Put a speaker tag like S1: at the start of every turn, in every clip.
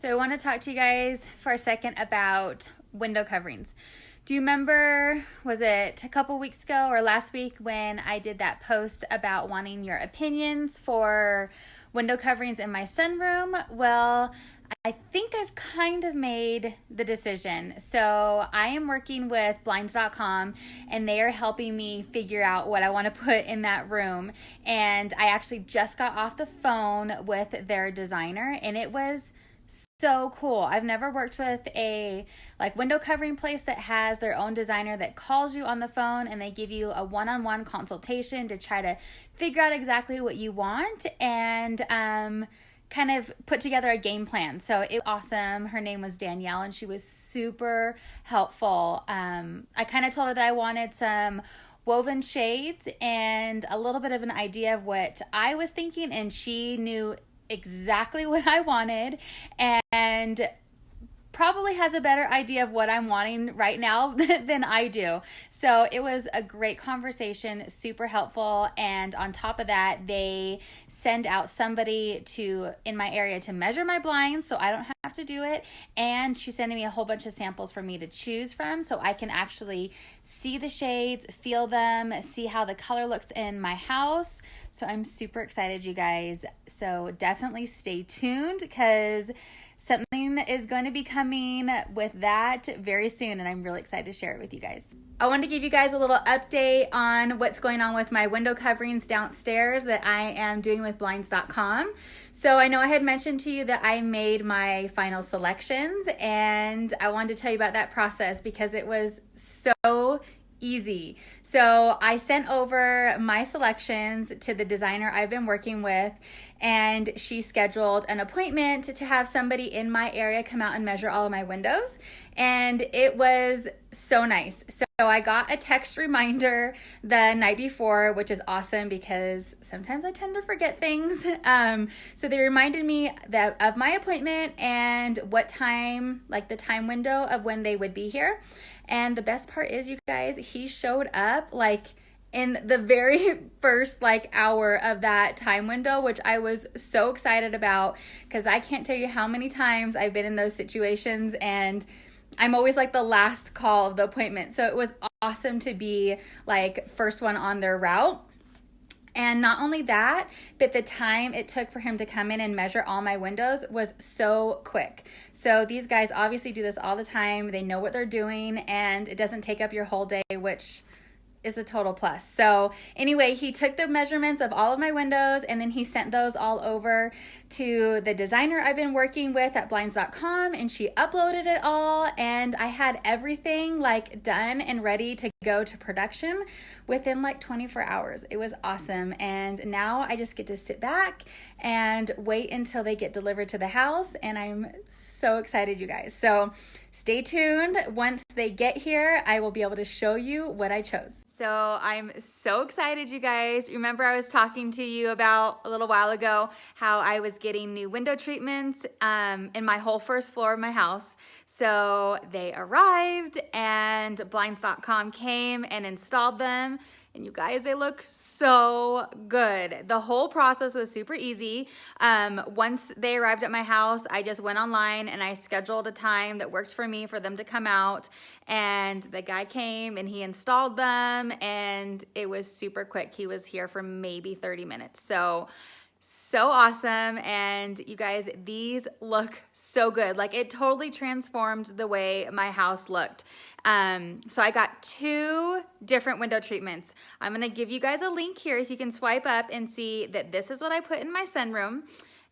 S1: So I want to talk to you guys for a second about window coverings. Do you remember, was it a couple weeks ago or last week when I did that post about wanting your opinions for window coverings in my sunroom? Well, I think I've kind of made the decision. So I am working with Blinds.com and they are helping me figure out what I want to put in that room. And I actually just got off the phone with their designer and it was so cool. I've never worked with a window covering place that has their own designer that calls you on the phone and they give you a one-on-one consultation to try to figure out exactly what you want and kind of put together a game plan. So it was awesome. Her name was Danielle and she was super helpful. I kind of told her that I wanted some woven shades and a little bit of an idea of what I was thinking, and she knew exactly what I wanted and probably has a better idea of what I'm wanting right now than I do. So it was a great conversation, super helpful. And on top of that, they send out somebody in my area to measure my blinds so I don't have to do it. And she's sending me a whole bunch of samples for me to choose from so I can actually see the shades, feel them, see how the color looks in my house. So I'm super excited, you guys. So definitely stay tuned because something is going to be coming with that very soon, and I'm really excited to share it with you guys. I wanted to give you guys a little update on what's going on with my window coverings downstairs that I am doing with Blinds.com. So I know I had mentioned to you that I made my final selections, and I wanted to tell you about that process because it was so easy. So I sent over my selections to the designer I've been working with, and she scheduled an appointment to have somebody in my area come out and measure all of my windows. And it was so nice. So I got a text reminder the night before, which is awesome because sometimes I tend to forget things. So they reminded me of my appointment and what time, like the time window of when they would be here. And the best part is, you guys, he showed up in the very first hour of that time window, which I was so excited about because I can't tell you how many times I've been in those situations and I'm always the last call of the appointment. So it was awesome to be first one on their route. And not only that, but the time it took for him to come in and measure all my windows was so quick. So these guys obviously do this all the time. They know what they're doing and it doesn't take up your whole day, which is a total plus. So anyway, he took the measurements of all of my windows and then he sent those all over to the designer I've been working with at Blinds.com, and she uploaded it all, and I had everything done and ready to go to production within 24 hours. It was awesome. And now I just get to sit back and wait until they get delivered to the house, and I'm so excited, you guys. So stay tuned. Once they get here, I will be able to show you what I chose. So I'm so excited, you guys. Remember I was talking to you about a little while ago how I was getting new window treatments in my whole first floor of my house. So they arrived and Blinds.com came and installed them. And you guys, they look so good. The whole process was super easy. Once they arrived at my house, I just went online and I scheduled a time that worked for me for them to come out. And the guy came and he installed them, and it was super quick. He was here for maybe 30 minutes. So awesome. And you guys, these look so good. It totally transformed the way my house looked. So I got 2 different window treatments. I'm going to give you guys a link here so you can swipe up and see that this is what I put in my sunroom,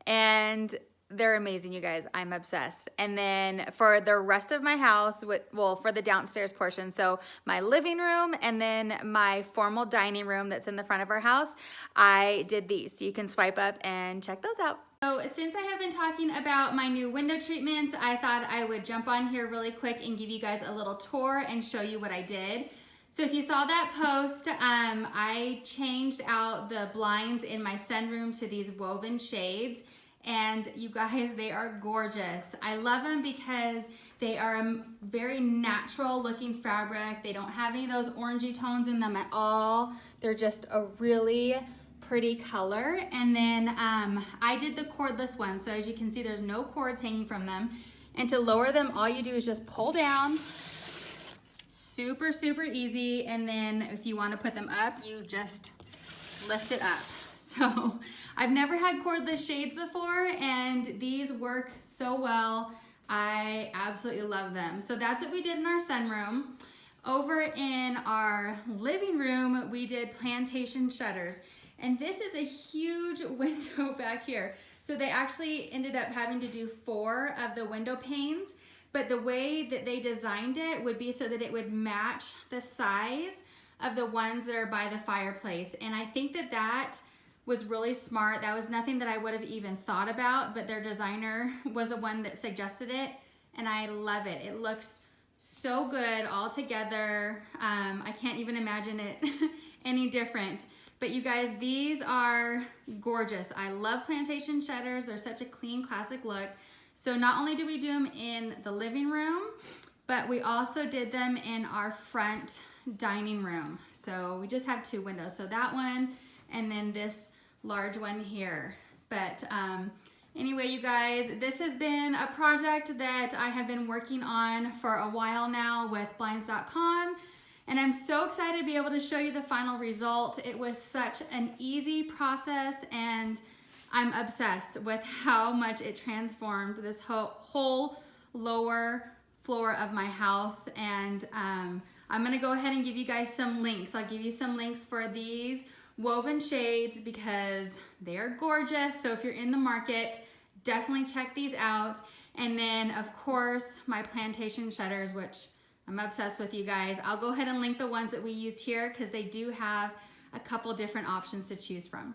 S1: and they're amazing, you guys. I'm obsessed. And then for the rest of my house, for the downstairs portion, so my living room and then my formal dining room that's in the front of our house, I did these. So you can swipe up and check those out. So since I have been talking about my new window treatments, I thought I would jump on here really quick and give you guys a little tour and show you what I did. So if you saw that post, I changed out the blinds in my sunroom to these woven shades. And you guys, they are gorgeous. I love them because they are a very natural looking fabric. They don't have any of those orangey tones in them at all. They're just a really pretty color. And then I did the cordless one. So as you can see, there's no cords hanging from them. And to lower them, all you do is just pull down. Super, super easy. And then if you want to put them up, you just lift it up. So I've never had cordless shades before, and these work so well. I absolutely love them. So that's what we did in our sunroom. Over in our living room, we did plantation shutters. And this is a huge window back here. So they actually ended up having to do 4 of the window panes, but the way that they designed it would be so that it would match the size of the ones that are by the fireplace. And I think that that was really smart. That was nothing that I would have even thought about, but their designer was the one that suggested it, and I love it. It looks so good all together. I can't even imagine it any different. But you guys, these are gorgeous. I love plantation shutters. They're such a clean, classic look. So not only do we do them in the living room, but we also did them in our front dining room. So we just have 2 windows. So that one, and then this large one here. But anyway, you guys, this has been a project that I have been working on for a while now with Blinds.com, and I'm so excited to be able to show you the final result. It was such an easy process, and I'm obsessed with how much it transformed this whole lower floor of my house. And I'm gonna go ahead and give you guys some links. I'll give you some links for these woven shades because they're gorgeous. So if you're in the market, definitely check these out. And then of course my plantation shutters, which I'm obsessed with, you guys. I'll go ahead and link the ones that we used here because they do have a couple different options to choose from.